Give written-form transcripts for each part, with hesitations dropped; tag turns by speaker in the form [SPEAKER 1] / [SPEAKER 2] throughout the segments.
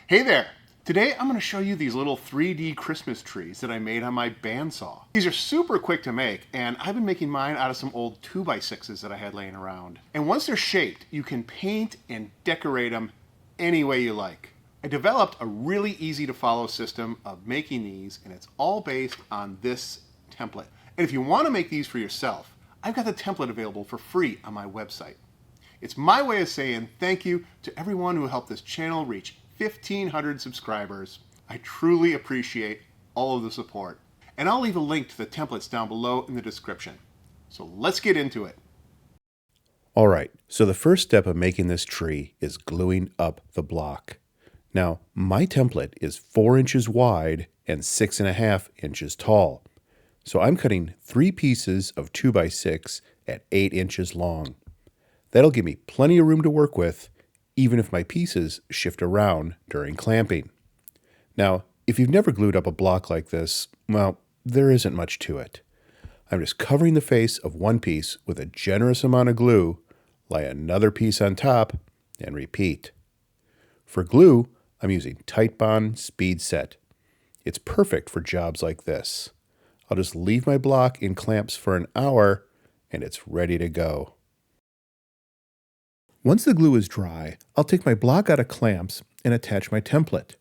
[SPEAKER 1] Hey there! Today I'm going to show you these little 3D Christmas trees that I made on my bandsaw. These are super quick to make, and I've been making mine out of some old 2x6s that I had laying around. And once they're shaped, you can paint and decorate them any way you like. I developed a really easy to follow system of making these, and it's all based on this template. And if you want to make these for yourself, I've got the template available for free on my website. It's my way of saying thank you to everyone who helped this channel reach 1,500 subscribers. I truly appreciate all of the support. And I'll leave a link to the templates down below in the description. So let's get into it.
[SPEAKER 2] All right, so the first step of making this tree is gluing up the block. Now, my template is 4 inches wide and 6.5 inches tall. So I'm cutting 3 pieces of 2x6 at 8 inches long. That'll give me plenty of room to work with, even if my pieces shift around during clamping. Now, if you've never glued up a block like this, well, there isn't much to it. I'm just covering the face of one piece with a generous amount of glue, lay another piece on top, and repeat. For glue, I'm using Titebond Speed Set. It's perfect for jobs like this. I'll just leave my block in clamps for an hour, and it's ready to go. Once the glue is dry, I'll take my block out of clamps and attach my template.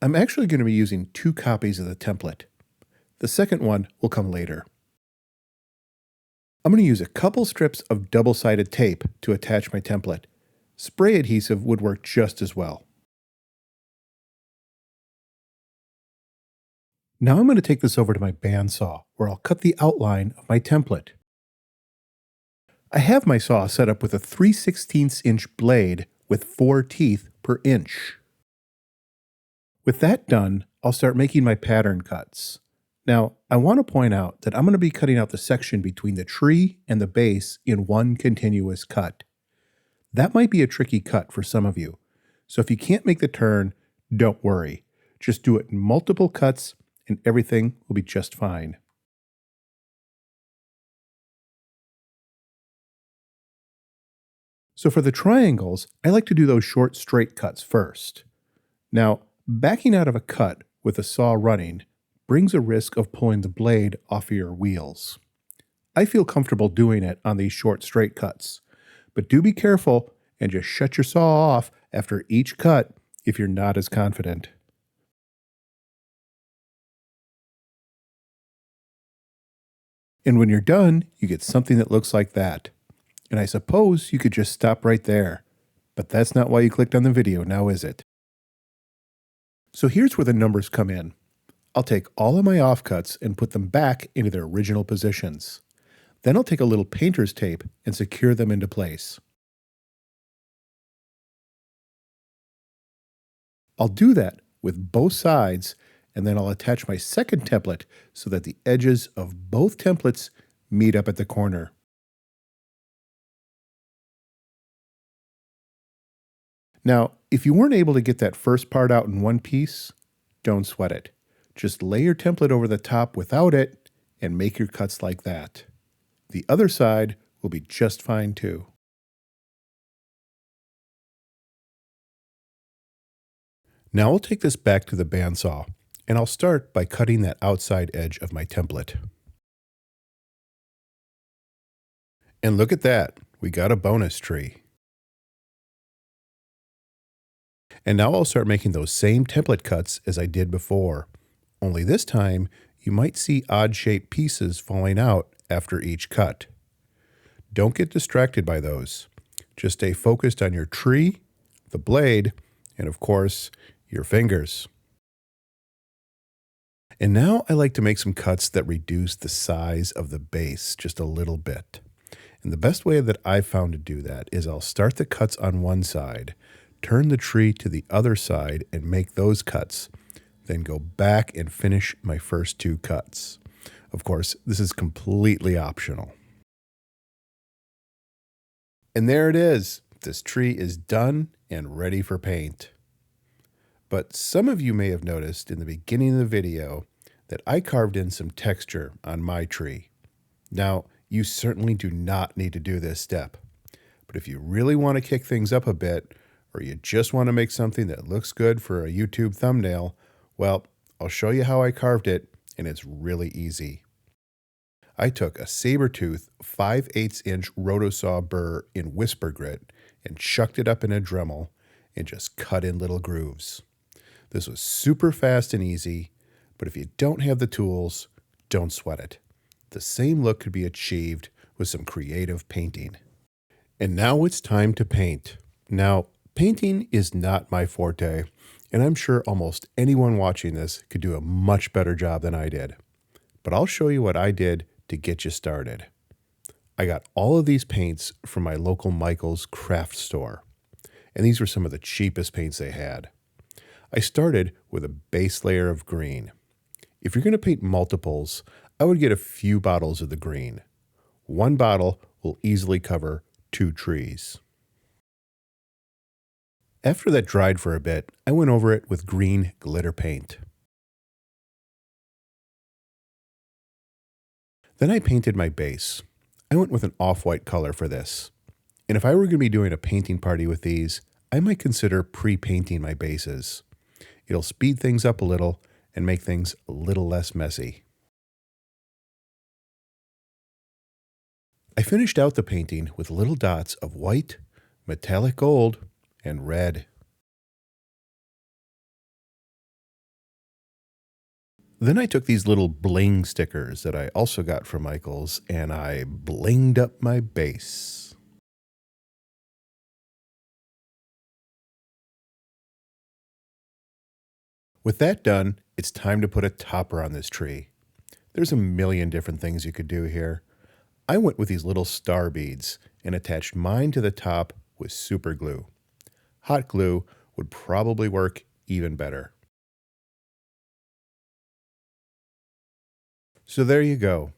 [SPEAKER 2] I'm actually going to be using 2 copies of the template. The second one will come later. I'm going to use a couple strips of double-sided tape to attach my template. Spray adhesive would work just as well. Now I'm going to take this over to my bandsaw, where I'll cut the outline of my template. I have my saw set up with a 3/16 inch blade with 4 teeth per inch. With that done, I'll start making my pattern cuts. Now, I want to point out that I'm going to be cutting out the section between the tree and the base in one continuous cut. That might be a tricky cut for some of you, so if you can't make the turn, don't worry. Just do it in multiple cuts and everything will be just fine. So for the triangles, I like to do those short straight cuts first. Now, backing out of a cut with a saw running brings a risk of pulling the blade off of your wheels. I feel comfortable doing it on these short straight cuts, but do be careful and just shut your saw off after each cut if you're not as confident. And when you're done, you get something that looks like that. And I suppose you could just stop right there. But that's not why you clicked on the video, now is it? So here's where the numbers come in. I'll take all of my offcuts and put them back into their original positions. Then I'll take a little painter's tape and secure them into place. I'll do that with both sides, and then I'll attach my second template so that the edges of both templates meet up at the corner. Now, if you weren't able to get that first part out in one piece, don't sweat it. Just lay your template over the top without it and make your cuts like that. The other side will be just fine too. Now I'll take this back to the bandsaw, and I'll start by cutting that outside edge of my template. And look at that, we got a bonus tree. And now I'll start making those same template cuts as I did before, only this time you might see odd-shaped pieces falling out after each cut. Don't get distracted by those. Just stay focused on your tree, the blade, and of course, your fingers. And now I like to make some cuts that reduce the size of the base just a little bit. And the best way that I've found to do that is I'll start the cuts on one side, turn the tree to the other side and make those cuts, then go back and finish my first 2 cuts. Of course, this is completely optional. And there it is. This tree is done and ready for paint. But some of you may have noticed in the beginning of the video that I carved in some texture on my tree. Now, you certainly do not need to do this step. But if you really want to kick things up a bit, or you just want to make something that looks good for a YouTube thumbnail, well, I'll show you how I carved it, and it's really easy. I took a Saburrtooth 5/8 inch rotosaw burr in whisper grit and chucked it up in a Dremel and just cut in little grooves. This was super fast and easy, but if you don't have the tools, don't sweat it. The same look could be achieved with some creative painting. And now it's time to paint. Now, painting is not my forte, and I'm sure almost anyone watching this could do a much better job than I did. But I'll show you what I did to get you started. I got all of these paints from my local Michael's craft store, and these were some of the cheapest paints they had. I started with a base layer of green. If you're going to paint multiples, I would get a few bottles of the green. One bottle will easily cover 2 trees. After that dried for a bit, I went over it with green glitter paint. Then I painted my base. I went with an off-white color for this. And if I were going to be doing a painting party with these, I might consider pre-painting my bases. It'll speed things up a little and make things a little less messy. I finished out the painting with little dots of white, metallic gold, and red. Then I took these little bling stickers that I also got from Michael's and I blinged up my base. With that done, it's time to put a topper on this tree. There's a million different things you could do here. I went with these little star beads and attached mine to the top with super glue. Hot glue would probably work even better. So there you go,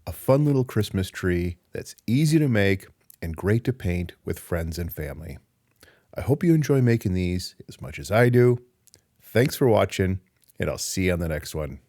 [SPEAKER 2] a fun little Christmas tree that's easy to make and great to paint with friends and family. I hope you enjoy making these as much as I do. Thanks for watching, and I'll see you on the next one.